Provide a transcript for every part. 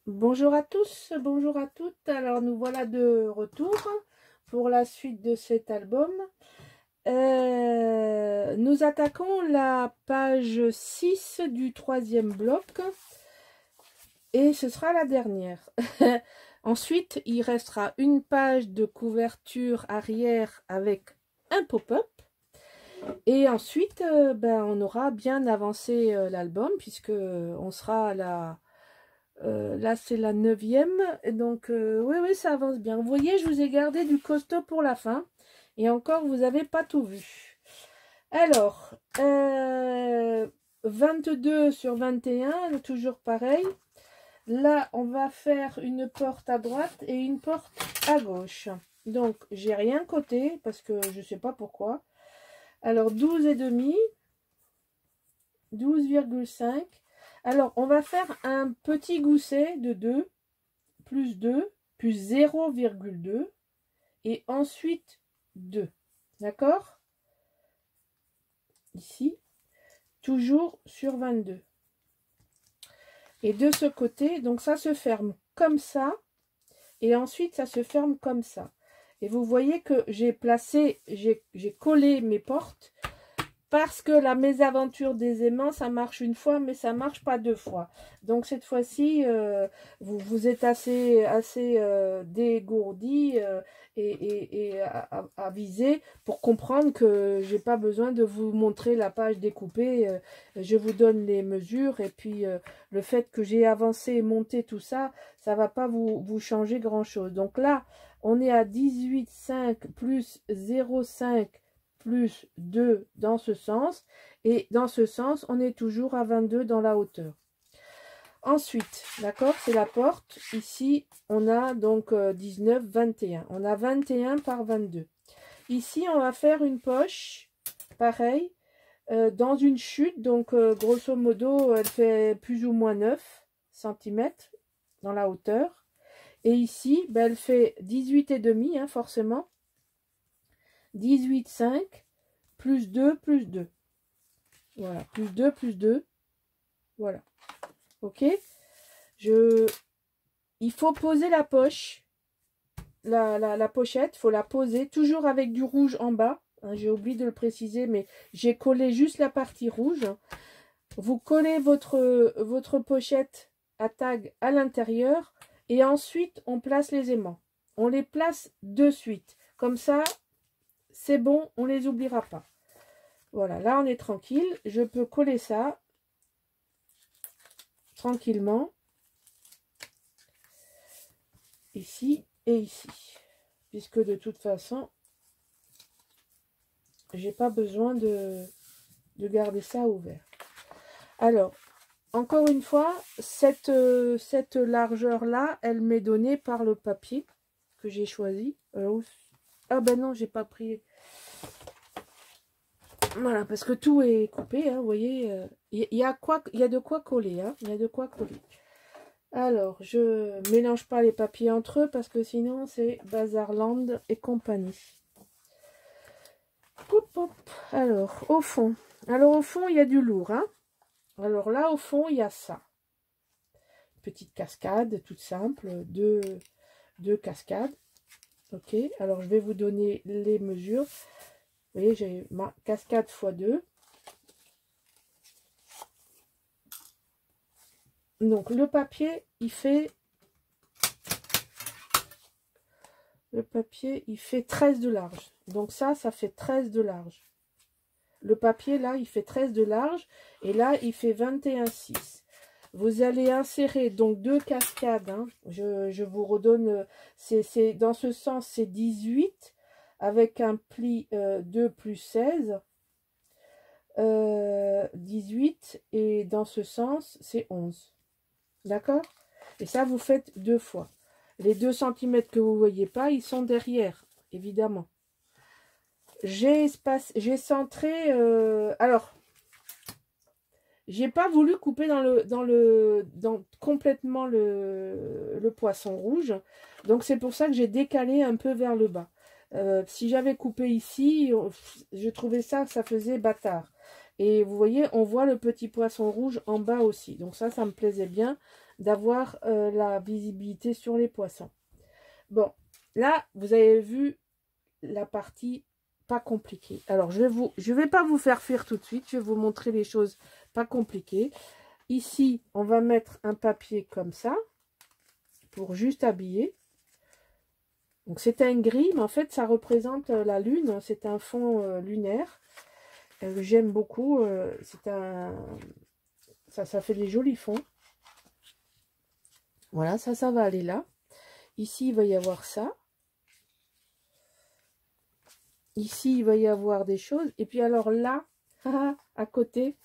Bonjour à tous, bonjour à toutes. Alors nous voilà de retour pour la suite de cet album. Nous attaquons la page 6 du troisième bloc et ce sera la dernière. Ensuite, il restera une page de couverture arrière avec un pop-up. Et ensuite, on aura bien avancé l'album puisque on sera à la... là, c'est la 9e. Et donc, oui, oui, ça avance bien. Vous voyez, je vous ai gardé du costaud pour la fin. Et encore, vous n'avez pas tout vu. Alors, 22 sur 21, toujours pareil. Là, on va faire une porte à droite et une porte à gauche. Donc, j'ai rien coté parce que je ne sais pas pourquoi. Alors, 12,5, 12,5. Alors, on va faire un petit gousset de 2, plus 0,2 et ensuite 2. D'accord? Ici, toujours sur 22. Et de ce côté, donc ça se ferme comme ça et ensuite ça se ferme comme ça. Et vous voyez que j'ai placé, j'ai collé mes portes parce que la mésaventure des aimants, ça marche une fois, mais ça marche pas deux fois. Donc cette fois-ci, vous êtes assez dégourdi et avisé pour comprendre que j'ai pas besoin de vous montrer la page découpée. Je vous donne les mesures et puis le fait que j'ai avancé et monté tout ça, ça va pas vous changer grand-chose. Donc là, on est à 18,5 plus 0,5 plus 2 dans ce sens. Et dans ce sens, on est toujours à 22 dans la hauteur. Ensuite, d'accord, c'est la porte. Ici, on a donc 19, 21. On a 21 par 22. Ici, on va faire une poche, pareil, dans une chute. Donc, grosso modo, elle fait plus ou moins 9 cm dans la hauteur. Et ici, elle fait 18,5, hein, forcément. 18,5 plus 2 plus 2. Voilà, plus 2 plus 2. Voilà. Ok. Il faut poser la poche, la pochette, il faut la poser toujours avec du rouge en bas. Hein, j'ai oublié de le préciser, mais j'ai collé juste la partie rouge. Vous collez votre pochette à tag à l'intérieur et ensuite on place les aimants. On les place de suite. Comme ça, c'est bon, on ne les oubliera pas. Voilà, là on est tranquille. Je peux coller ça tranquillement. Ici et ici. Puisque de toute façon, j'ai pas besoin de garder ça ouvert. Alors, encore une fois, cette largeur-là, elle m'est donnée par le papier que j'ai choisi. Ah ben non, j'ai pas pris... Voilà, parce que tout est coupé, hein, vous voyez. Il y a de quoi coller, hein, il y a de quoi coller. Alors, je mélange pas les papiers entre eux parce que sinon c'est Bazarland et compagnie. Hop, hop. Alors, au fond, il y a du lourd, hein. Alors là, au fond, il y a ça. Petite cascade, toute simple, deux cascades. Ok, alors je vais vous donner les mesures. Vous voyez, j'ai ma cascade x2. Donc le papier, il fait 13 de large. Donc ça fait 13 de large. Le papier là, il fait 13 de large et là, il fait 21,6. Vous allez insérer donc deux cascades. Hein. Je vous redonne, c'est dans ce sens, c'est 18 avec un pli 2 plus 16. 18 et dans ce sens, c'est 11. D'accord? Et ça, vous faites deux fois. Les 2 cm que vous ne voyez pas, ils sont derrière, évidemment. J'ai centré... alors, j'ai pas voulu couper complètement le poisson rouge. Donc, c'est pour ça que j'ai décalé un peu vers le bas. Si j'avais coupé ici, je trouvais ça faisait bâtard. Et vous voyez, on voit le petit poisson rouge en bas aussi. Donc ça me plaisait bien d'avoir la visibilité sur les poissons. Bon, là, vous avez vu la partie pas compliquée. Alors, je vais pas vous faire fuir tout de suite. Je vais vous montrer les choses pas compliquées. Ici, on va mettre un papier comme ça pour juste habiller. Donc, c'est un gris, mais en fait, ça représente la lune. C'est un fond lunaire. J'aime beaucoup. Ça fait des jolis fonds. Voilà, ça va aller là. Ici, il va y avoir ça. Ici, il va y avoir des choses. Et puis alors là, à côté,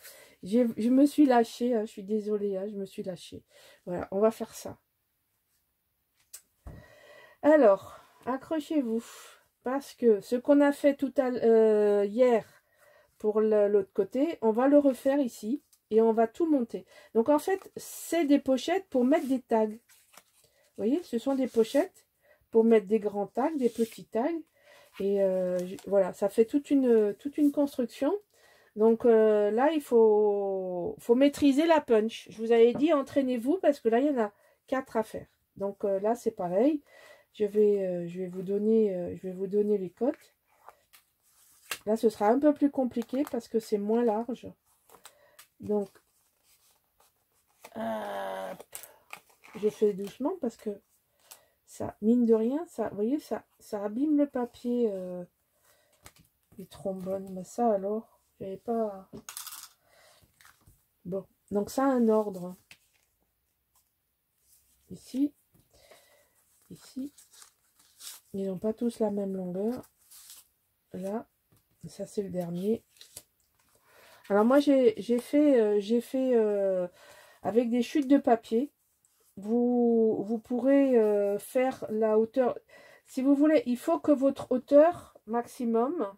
je me suis lâchée. Hein, je suis désolée, hein, je me suis lâchée. Voilà, on va faire ça. Alors, accrochez-vous. Parce que ce qu'on a fait hier pour l'autre côté, on va le refaire ici. Et on va tout monter. Donc en fait, c'est des pochettes pour mettre des tags. Vous voyez, ce sont des pochettes pour mettre des grands tags, des petits tags. Et voilà, ça fait toute une construction. Donc là, il faut maîtriser la punch. Je vous avais dit, entraînez-vous parce que là, il y en a 4 à faire. Donc là, c'est pareil. Je vais vous donner les cotes. Là, ce sera un peu plus compliqué parce que c'est moins large. Donc, je fais doucement parce que ça, mine de rien, ça, vous voyez, ça abîme le papier. Les trombones, mais ça alors, j'avais pas. Bon, donc ça a un ordre. Ici, ici, ils n'ont pas tous la même longueur. Là, ça c'est le dernier. Alors moi j'ai fait avec des chutes de papier. Vous pourrez faire la hauteur. Si vous voulez, il faut que votre hauteur maximum,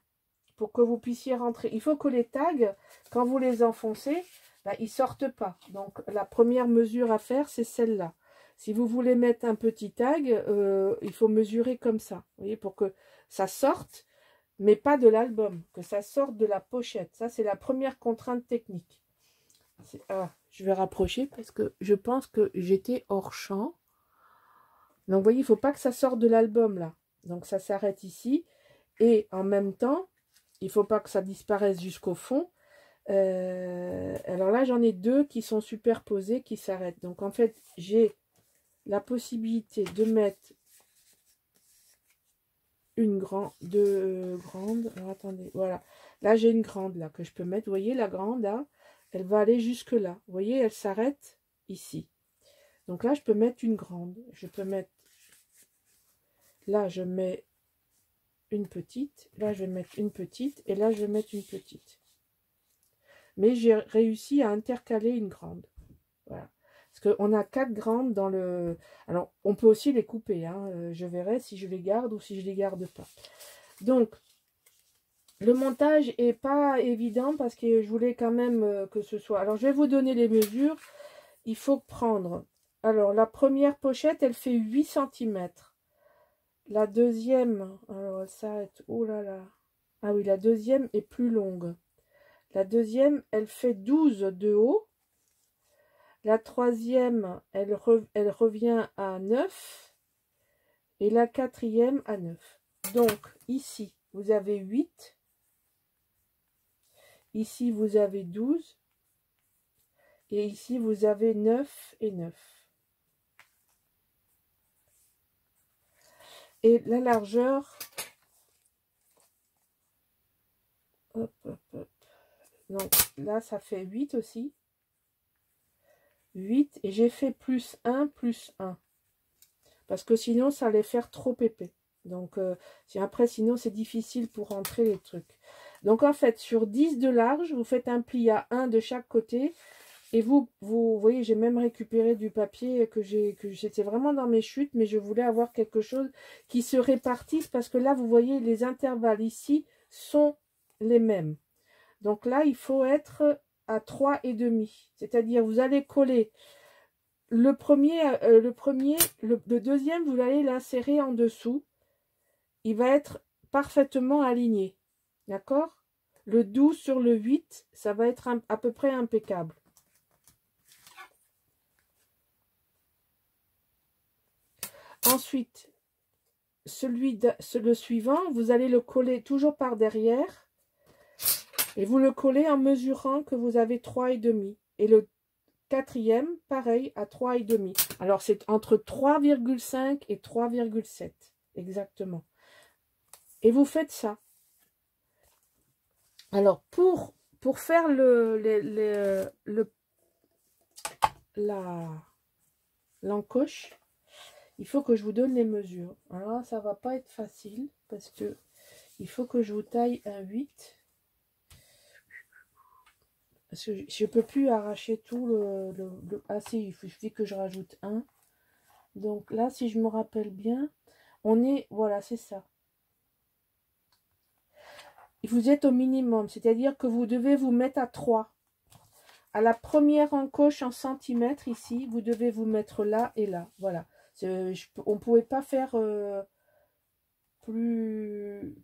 pour que vous puissiez rentrer, il faut que les tags, quand vous les enfoncez, ben, ils ne sortent pas. Donc la première mesure à faire, c'est celle-là. Si vous voulez mettre un petit tag, il faut mesurer comme ça, vous voyez, pour que ça sorte, mais pas de l'album, que ça sorte de la pochette. Ça, c'est la première contrainte technique. Je vais rapprocher parce que je pense que j'étais hors champ. Donc, vous voyez, il ne faut pas que ça sorte de l'album, là. Donc, ça s'arrête ici. Et en même temps, il ne faut pas que ça disparaisse jusqu'au fond. Alors là, j'en ai 2 qui sont superposés, qui s'arrêtent. Donc, en fait, j'ai la possibilité de mettre deux grandes. Alors, attendez, voilà. Là, j'ai une grande, là, que je peux mettre. Vous voyez, la grande, là, elle va aller jusque là. Vous voyez, elle s'arrête ici. Donc là, je peux mettre une grande. Je peux mettre... Là, je mets une petite. Là, je vais mettre une petite. Et là, je vais mettre une petite. Mais j'ai réussi à intercaler une grande. Voilà. Parce qu'on a 4 grandes dans le... Alors, on peut aussi les couper. Hein. Je verrai si je les garde ou si je les garde pas. Donc, le montage est pas évident parce que je voulais quand même que ce soit... Alors, je vais vous donner les mesures. Il faut prendre... Alors, la première pochette, elle fait 8 cm. La deuxième... Alors, elle s'arrête... Oh là là. Ah oui, la deuxième est plus longue. La deuxième, elle fait 12 de haut. La troisième, elle revient à 9. Et la quatrième à 9. Donc, ici, vous avez 8. Ici, vous avez 12. Et ici, vous avez 9 et 9. Et la largeur... Hop, hop, hop. Donc, là, ça fait 8 aussi. 8. Et j'ai fait plus 1, plus 1. Parce que sinon, ça allait faire trop épais. Donc, après, sinon, c'est difficile pour rentrer les trucs. Donc, en fait, sur 10 de large, vous faites un pli à 1 de chaque côté. Et vous voyez, j'ai même récupéré du papier que j'étais vraiment dans mes chutes, mais je voulais avoir quelque chose qui se répartisse. Parce que là, vous voyez, les intervalles ici sont les mêmes. Donc là, il faut être à 3,5. C'est-à-dire, vous allez coller le deuxième, vous allez l'insérer en dessous. Il va être parfaitement aligné. D'accord? Le 12 sur le 8, ça va être à peu près impeccable. Ensuite, le suivant, vous allez le coller toujours par derrière. Et vous le collez en mesurant que vous avez 3,5. Et le quatrième, pareil, à 3,5. Alors, c'est entre 3,5 et 3,7. Exactement. Et vous faites ça. Alors, pour faire l'encoche, il faut que je vous donne les mesures. Alors, ça va pas être facile parce que il faut que je vous taille un 8. Parce que je ne peux plus arracher tout Ah si, il suffit que je rajoute un. Donc là, si je me rappelle bien, on est... Voilà, c'est ça. Vous êtes au minimum, c'est-à-dire que vous devez vous mettre à 3. À la première encoche en centimètres, ici, vous devez vous mettre là et là. Voilà. On ne pouvait pas faire plus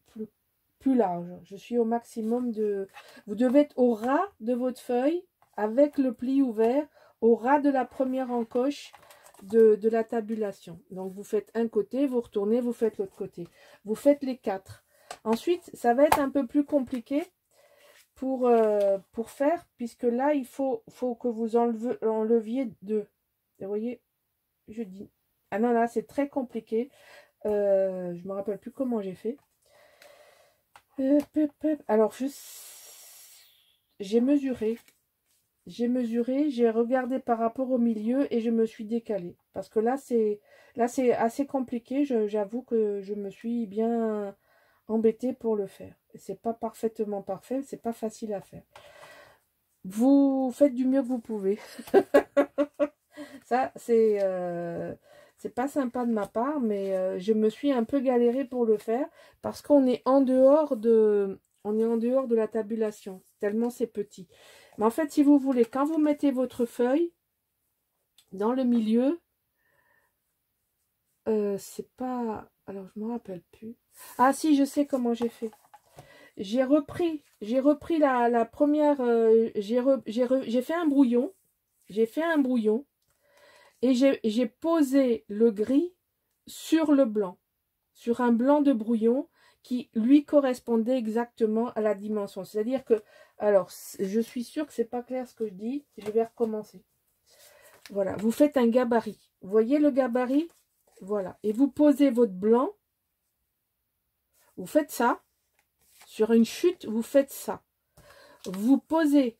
large. Je suis au maximum de... Vous devez être au ras de votre feuille, avec le pli ouvert, au ras de la première encoche de la tabulation. Donc, vous faites un côté, vous retournez, vous faites l'autre côté. Vous faites les 4. Ensuite, ça va être un peu plus compliqué pour faire, puisque là, il faut que vous enleviez 2. Vous voyez, je dis... Ah non, là, c'est très compliqué. Je ne me rappelle plus comment j'ai fait. Alors, j'ai mesuré, j'ai regardé par rapport au milieu et je me suis décalée. Parce que là, c'est assez compliqué. J'avoue que je me suis bien embêtée pour le faire. C'est pas parfaitement parfait, c'est pas facile à faire. Vous faites du mieux que vous pouvez. Ça, c'est pas sympa de ma part, mais je me suis un peu galérée pour le faire parce qu'on est en dehors de la tabulation, tellement c'est petit. Mais en fait, si vous voulez, quand vous mettez votre feuille dans le milieu, c'est pas... Alors, je me rappelle plus. Ah si, je sais comment j'ai fait. J'ai repris la première... j'ai fait un brouillon. J'ai fait un brouillon. Et j'ai posé le gris sur le blanc, sur un blanc de brouillon qui lui correspondait exactement à la dimension. C'est-à-dire que, alors, je suis sûre que c'est pas clair ce que je dis, je vais recommencer. Voilà, vous faites un gabarit. Vous voyez le gabarit? Voilà, et vous posez votre blanc, vous faites ça, sur une chute, vous faites ça. Vous posez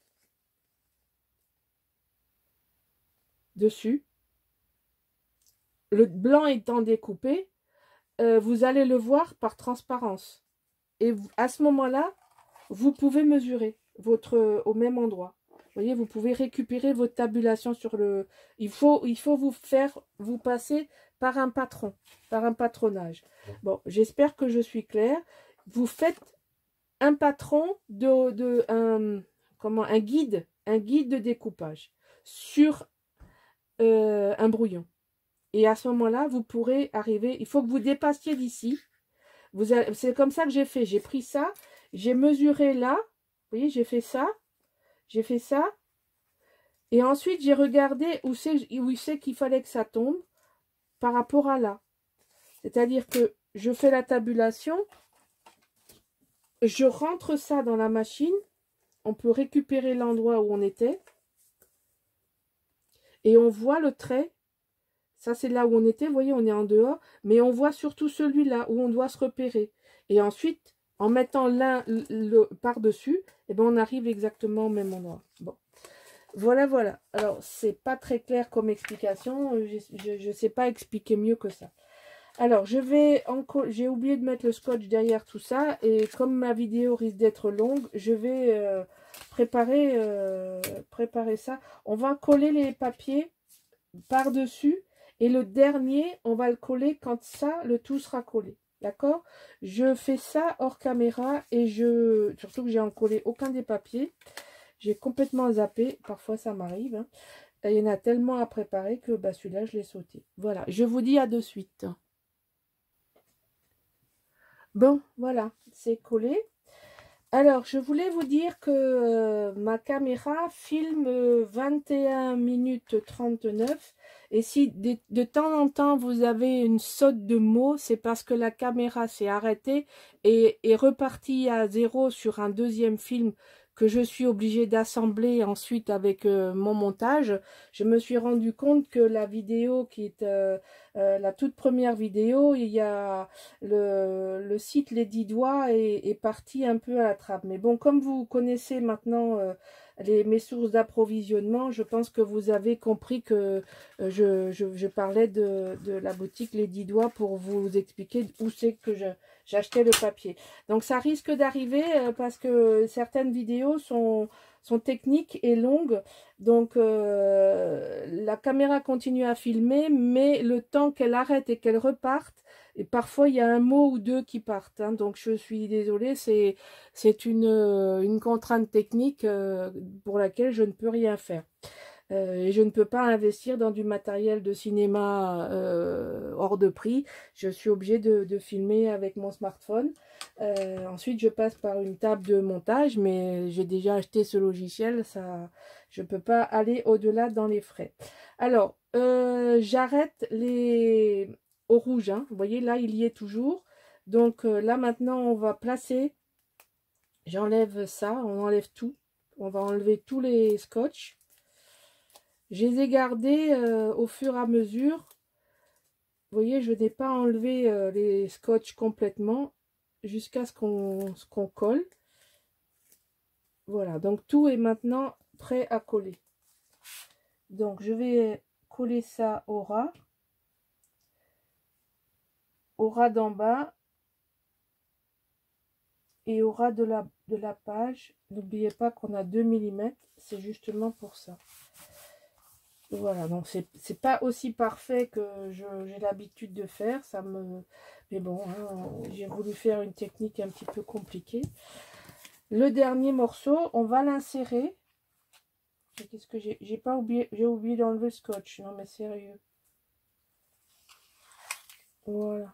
dessus, le blanc étant découpé, vous allez le voir par transparence. Et à ce moment-là, vous pouvez mesurer au même endroit. Vous voyez, vous pouvez récupérer votre tabulation sur le... Il faut vous passer par un patron, par un patronage. Bon, j'espère que je suis claire. Vous faites un patron un guide de découpage sur un brouillon. Et à ce moment-là, vous pourrez arriver, il faut que vous dépassiez d'ici. C'est comme ça que j'ai fait. J'ai pris ça, j'ai mesuré là. Vous voyez, j'ai fait ça. Et ensuite, j'ai regardé où c'est qu'il fallait que ça tombe par rapport à là. C'est-à-dire que je fais la tabulation. Je rentre ça dans la machine. On peut récupérer l'endroit où on était. Et on voit le trait. Ça, c'est là où on était. Vous voyez, on est en dehors. Mais on voit surtout celui-là où on doit se repérer. Et ensuite, en mettant l'un par-dessus, eh ben, on arrive exactement au même endroit. Bon. Voilà, voilà. Alors, c'est pas très clair comme explication. Je ne sais pas expliquer mieux que ça. Alors, j'ai oublié de mettre le scotch derrière tout ça. Et comme ma vidéo risque d'être longue, je vais préparer ça. On va coller les papiers par-dessus. Et le dernier, on va le coller quand le tout sera collé. D'accord? Je fais ça hors caméra et surtout que j'ai en collé aucun des papiers. J'ai complètement zappé. Parfois, ça m'arrive. Hein. Il y en a tellement à préparer que celui-là, je l'ai sauté. Voilà. Je vous dis à de suite. Bon, voilà. C'est collé. Alors, je voulais vous dire que ma caméra filme 21 minutes 39 Et si de temps en temps vous avez une saute de mots, c'est parce que la caméra s'est arrêtée et est repartie à zéro sur un deuxième film que je suis obligée d'assembler ensuite avec mon montage. Je me suis rendu compte que la vidéo qui est la toute première vidéo, il y a le site Les 10 Doigts est parti un peu à la trappe. Mais bon, comme vous connaissez maintenant mes sources d'approvisionnement, je pense que vous avez compris que je parlais de la boutique Les 10 Doigts pour vous expliquer où c'est que j'achetais le papier. Donc ça risque d'arriver parce que certaines vidéos sont techniques et longues. Donc la caméra continue à filmer, mais le temps qu'elle arrête et qu'elle reparte, et parfois il y a un mot ou deux qui partent. Hein, donc je suis désolée, c'est une contrainte technique pour laquelle je ne peux rien faire. Et je ne peux pas investir dans du matériel de cinéma hors de prix. Je suis obligée de filmer avec mon smartphone. Ensuite, je passe par une table de montage, mais j'ai déjà acheté ce logiciel. Ça, je ne peux pas aller au-delà dans les frais. Alors, j'arrête au rouge. Hein. Vous voyez, là, il y est toujours. Donc là, maintenant, on va placer. J'enlève ça, on enlève tout. On va enlever tous les scotch. Je les ai gardés au fur et à mesure. Vous voyez, je n'ai pas enlevé les scotch complètement jusqu'à ce qu'on colle. Voilà, donc tout est maintenant prêt à coller. Donc je vais coller ça au ras d'en bas et au ras de la page. N'oubliez pas qu'on a 2 mm, c'est justement pour ça. Voilà, donc c'est pas aussi parfait que j'ai l'habitude de faire, mais bon, hein, j'ai voulu faire une technique un petit peu compliquée. Le dernier morceau, on va l'insérer. Qu'est-ce que j'ai pas oublié, j'ai oublié d'enlever le scotch, non mais sérieux. Voilà.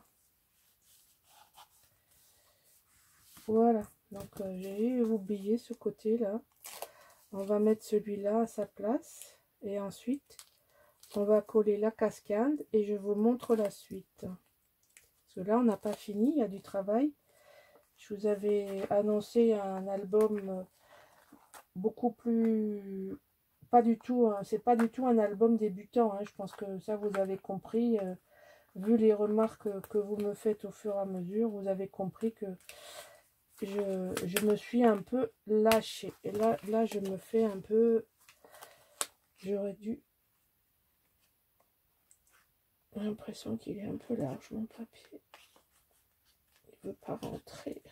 Voilà, donc j'ai oublié ce côté-là. On va mettre celui-là à sa place. Et ensuite, on va coller la cascade et je vous montre la suite. Parce que là, on n'a pas fini, il y a du travail. Je vous avais annoncé un album beaucoup plus... Pas du tout, c'est pas du tout un album débutant. Hein. Je pense que ça, vous avez compris. Vu les remarques que vous me faites au fur et à mesure, vous avez compris que je me suis un peu lâchée. Et là, je me fais un peu... J'aurais dû... J'ai l'impression qu'il est un peu large, mon papier. Il ne veut pas rentrer.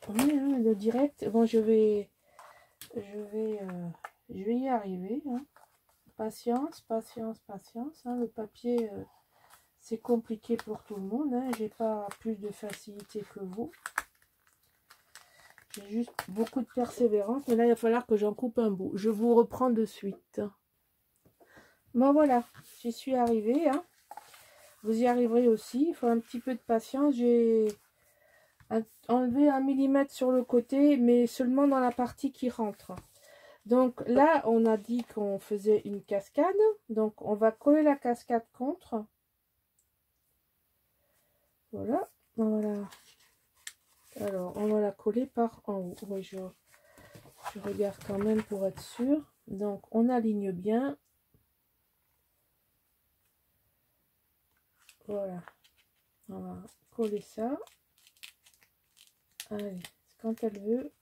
Oui, hein, le direct, bon, je vais y arriver. Hein. Patience, patience, patience. Hein. Le papier, c'est compliqué pour tout le monde. Hein. J'ai pas plus de facilité que vous. J'ai juste beaucoup de persévérance. Mais là, il va falloir que j'en coupe un bout. Je vous reprends de suite. Bon, voilà. J'y suis arrivée. Hein. Vous y arriverez aussi. Il faut un petit peu de patience. J'ai enlevé 1 mm sur le côté, mais seulement dans la partie qui rentre. Donc là, on a dit qu'on faisait une cascade. Donc, on va coller la cascade contre. Voilà. Voilà. Alors, on va la coller par en haut. Oui, je regarde quand même pour être sûr. Donc, on aligne bien. Voilà. On va coller ça. Allez, quand elle veut.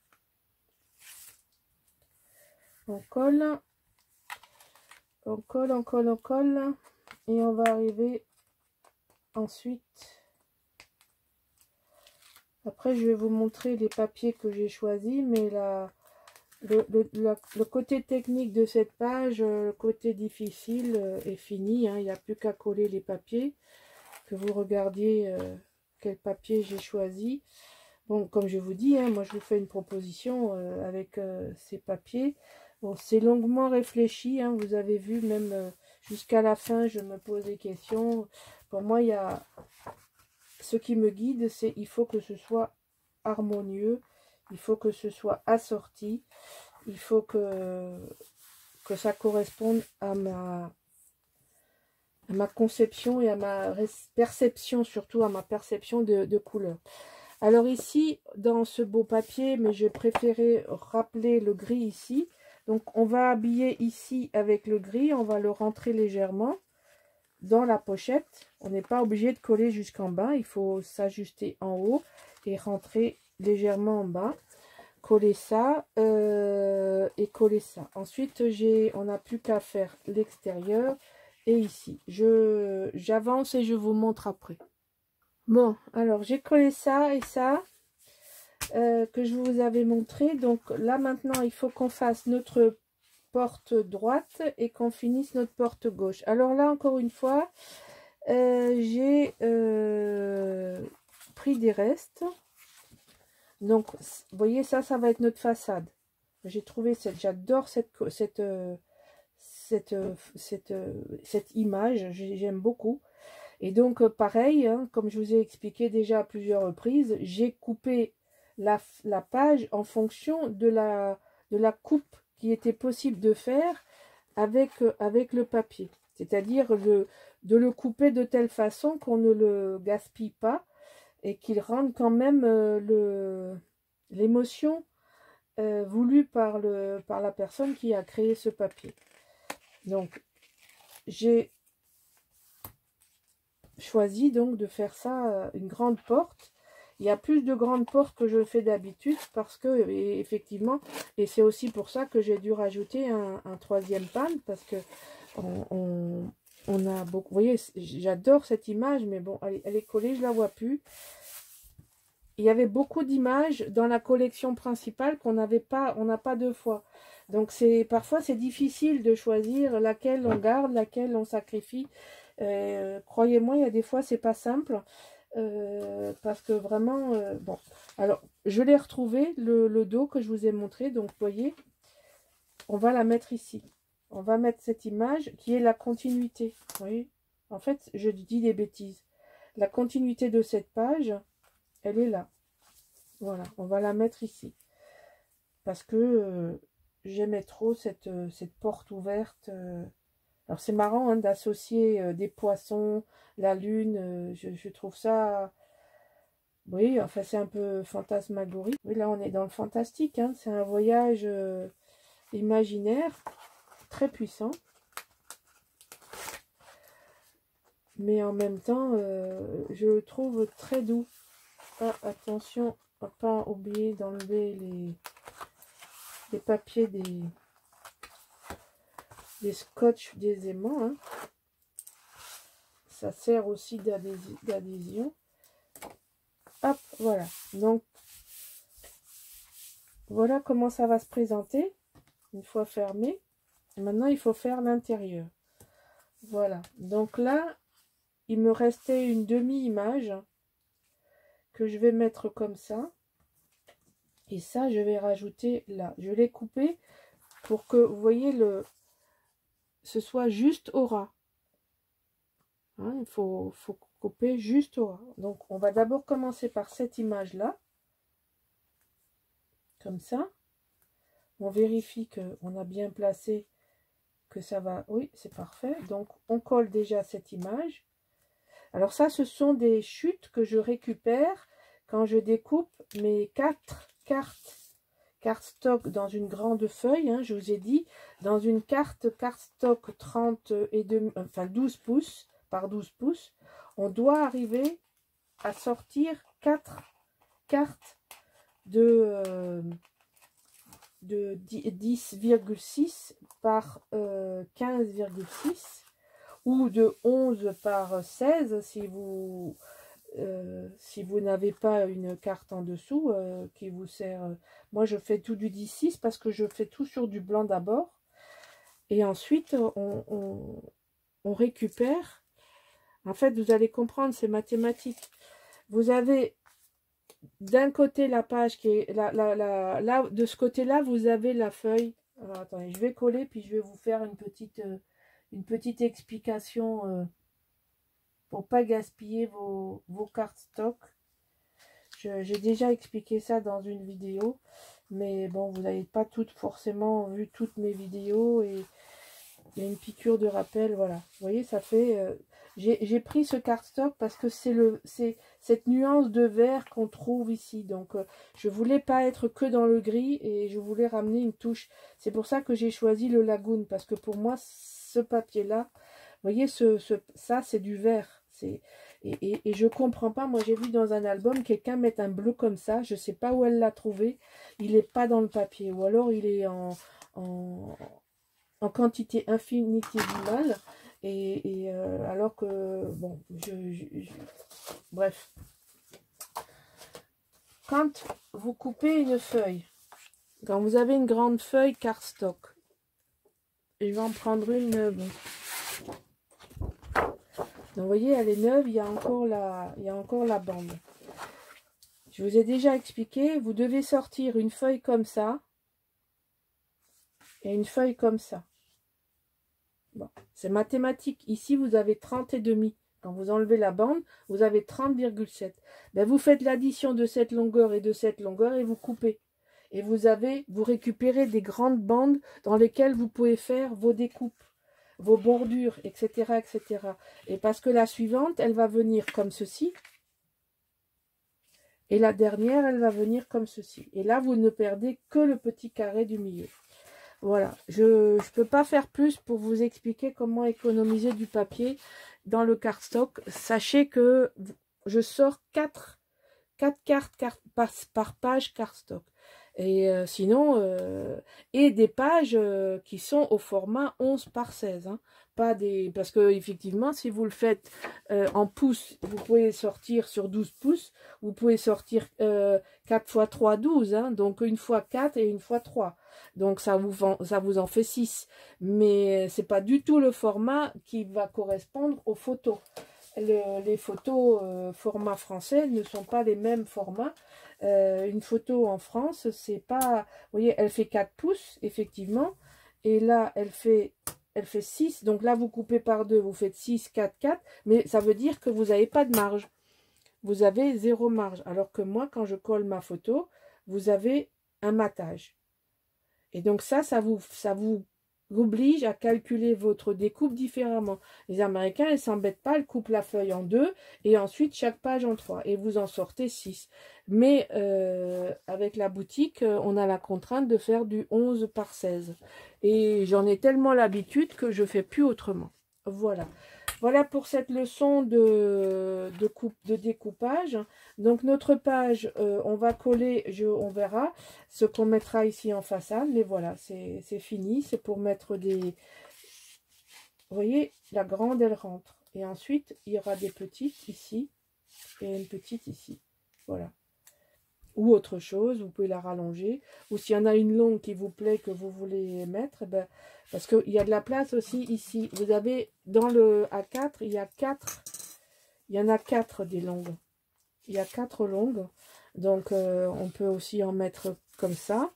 On colle. On colle, on colle, on colle. Et on va arriver ensuite... Après, je vais vous montrer les papiers que j'ai choisis, mais le côté technique de cette page, le côté difficile est fini. Hein. Il n'y a plus qu'à coller les papiers, que vous regardiez quel papier j'ai choisi. Bon, comme je vous dis, hein, moi je vous fais une proposition avec ces papiers. Bon, c'est longuement réfléchi, hein, vous avez vu, même jusqu'à la fin, je me pose des questions. Pour moi, il y a... Ce qui me guide, c'est il faut que ce soit harmonieux, il faut que ce soit assorti. il faut que ça corresponde à ma conception et à ma perception, surtout à ma perception de couleur. Alors ici, dans ce beau papier, mais j'ai préféré rappeler le gris ici. Donc on va habiller ici avec le gris, on va le rentrer légèrement dans la pochette. On n'est pas obligé de coller jusqu'en bas, il faut s'ajuster en haut et rentrer légèrement en bas. Coller ça et coller ça. Ensuite, on n'a plus qu'à faire l'extérieur et ici. J'avance et je vous montre après. Bon, alors j'ai collé ça et ça que je vous avais montré. Donc là maintenant, il faut qu'on fasse notre porte droite et qu'on finisse notre porte gauche. Alors là, encore une fois, j'ai pris des restes. Donc, vous voyez, ça va être notre façade. J'ai trouvé j'adore cette image, j'aime beaucoup. Et donc, pareil, hein, comme je vous ai expliqué déjà à plusieurs reprises, j'ai coupé la page en fonction de la coupe qui était possible de faire avec le papier. C'est-à-dire de le couper de telle façon qu'on ne le gaspille pas et qu'il rende quand même l'émotion voulue par la personne qui a créé ce papier. Donc, j'ai choisi donc de faire ça, une grande porte. Il y a plus de grandes portes que je fais d'habitude parce que, effectivement, et c'est aussi pour ça que j'ai dû rajouter un troisième panne parce que on a beaucoup, vous voyez, j'adore cette image, mais bon, elle est collée, je la vois plus. Il y avait beaucoup d'images dans la collection principale qu'on n'avait pas, on n'a pas deux fois. Donc parfois c'est difficile de choisir laquelle on garde, laquelle on sacrifie. Croyez-moi, il y a des fois c'est pas simple parce que vraiment bon. Alors je l'ai retrouvé le dos que je vous ai montré. Donc vous voyez, on va la mettre ici. On va mettre cette image qui est la continuité. Vous voyez, en fait je dis des bêtises. La continuité de cette page, elle est là. Voilà, on va la mettre ici. Parce que j'aimais trop cette porte ouverte. Alors c'est marrant hein, d'associer des poissons, la lune. Je trouve ça... Oui, enfin c'est un peu fantasmagorique. Oui, là on est dans le fantastique. Hein, c'est un voyage imaginaire très puissant. Mais en même temps, je le trouve très doux. Ah, attention, on va pas oublier d'enlever les papiers des scotch des aimants. Hein. Ça sert aussi d'adhésion. Hop, voilà. Donc, voilà comment ça va se présenter une fois fermé. Et maintenant, il faut faire l'intérieur. Voilà. Donc là, il me restait une demi-image que je vais mettre comme ça. Et ça, je vais rajouter là. Je l'ai coupé pour que, vous voyez, ce soit juste au ras. Hein, il faut couper juste au ras. Donc, on va d'abord commencer par cette image-là. Comme ça. On vérifie qu'on a bien placé, que ça va. Oui, c'est parfait. Donc, on colle déjà cette image. Alors ça, ce sont des chutes que je récupère quand je découpe mes 4 cartes cardstock dans une grande feuille. Hein, je vous ai dit, dans une carte cardstock 30 et demi, enfin 12 pouces par 12 pouces, on doit arriver à sortir 4 cartes de 10,6 par 15,6 ou de 11 par 16 si vous n'avez pas une carte en dessous qui vous sert. Moi je fais tout du 10,6 parce que je fais tout sur du blanc d'abord et ensuite on récupère. En fait vous allez comprendre, c'est mathématique. Vous avez d'un côté la page qui est là, de ce côté là vous avez la feuille. Alors attendez, je vais coller puis je vais vous faire une petite explication pour pas gaspiller vos cartes stock. J'ai déjà expliqué ça dans une vidéo, Mais bon, vous n'avez pas toutes forcément vu toutes mes vidéos. Et il y a une piqûre de rappel, voilà. Vous voyez, ça fait... j'ai pris ce cardstock parce que c'est cette nuance de vert qu'on trouve ici. Donc, je voulais pas être que dans le gris et je voulais ramener une touche. C'est pour ça que j'ai choisi le Lagoon. Parce que pour moi, ce papier-là, vous voyez, ça, c'est du vert. Et je comprends pas. Moi, j'ai vu dans un album quelqu'un mettre un bleu comme ça. Je sais pas où elle l'a trouvé. Il n'est pas dans le papier. Ou alors, il est en quantité infinitésimale. Alors que, bon, bref. Quand vous coupez une feuille, quand vous avez une grande feuille cardstock, je vais en prendre une neuve. Donc, vous voyez, elle est neuve, il y a encore la bande. Je vous ai déjà expliqué, vous devez sortir une feuille comme ça et une feuille comme ça. Bon, c'est mathématique. Ici, vous avez 30,5. Quand vous enlevez la bande, vous avez 30,7. Ben, vous faites l'addition de cette longueur et de cette longueur et vous coupez. Et vous récupérez des grandes bandes dans lesquelles vous pouvez faire vos découpes, vos bordures, etc., etc. Et parce que la suivante, elle va venir comme ceci. Et la dernière, elle va venir comme ceci. Et là, vous ne perdez que le petit carré du milieu. Voilà, je ne peux pas faire plus pour vous expliquer comment économiser du papier dans le cardstock. Sachez que je sors 4 cartes par page cardstock. Et sinon, et des pages qui sont au format 11 par 16. Hein. Pas des, parce que effectivement, si vous le faites en pouces, vous pouvez sortir sur 12 pouces. Vous pouvez sortir 4 x 3, 12. Hein, donc une fois 4 et une fois 3. Donc ça vous en fait 6. Mais c'est pas du tout le format qui va correspondre aux photos. Les photos format français ne sont pas les mêmes formats. Une photo en France, c'est pas... Vous voyez, elle fait 4 pouces, effectivement. Et là, elle fait 6. Donc là, vous coupez par 2, vous faites 6, 4, 4. Mais ça veut dire que vous n'avez pas de marge. Vous avez 0 marge. Alors que moi, quand je colle ma photo, vous avez un matage. Et donc ça vous oblige à calculer votre découpe différemment. Les Américains, ils ne s'embêtent pas, ils coupent la feuille en 2 et ensuite chaque page en 3. Et vous en sortez 6. Mais avec la boutique, on a la contrainte de faire du 11 par 16. Et j'en ai tellement l'habitude que je ne fais plus autrement. Voilà. Voilà pour cette leçon de découpage. Donc notre page, on va coller, on verra ce qu'on mettra ici en façade. Mais voilà, c'est fini. C'est pour mettre des... Vous voyez, la grande, elle rentre. Et ensuite, il y aura des petites ici et une petite ici. Voilà. Ou autre chose, vous pouvez la rallonger. Ou s'il y en a une longue qui vous plaît, que vous voulez mettre, ben, parce qu'il y a de la place aussi ici. Vous avez, dans le A4, il y en a 4 des longues. Il y a 4 longues. Donc, on peut aussi en mettre comme ça.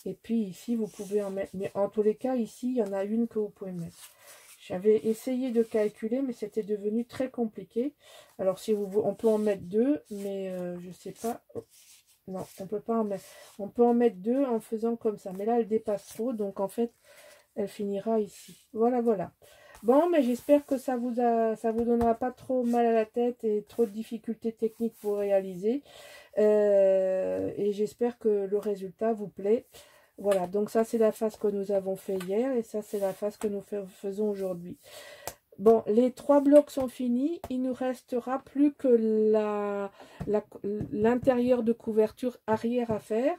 Et puis ici, vous pouvez en mettre. Mais en tous les cas, ici, il y en a une que vous pouvez mettre. J'avais essayé de calculer, mais c'était devenu très compliqué. Alors, si vous on peut en mettre 2, mais je ne sais pas... Non, on peut pas en mettre. On peut en mettre 2 en faisant comme ça. Mais là, elle dépasse trop. Donc, en fait, elle finira ici. Voilà, voilà. Bon, mais j'espère que ça vous donnera pas trop mal à la tête et trop de difficultés techniques pour réaliser. Et j'espère que le résultat vous plaît. Voilà, donc ça, c'est la face que nous avons fait hier. Et ça, c'est la face que nous faisons aujourd'hui. Bon, les 3 blocs sont finis. Il nous restera plus que l'intérieur de couverture arrière à faire.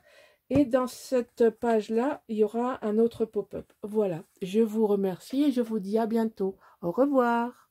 Et dans cette page-là, il y aura un autre pop-up. Voilà, je vous remercie et je vous dis à bientôt. Au revoir.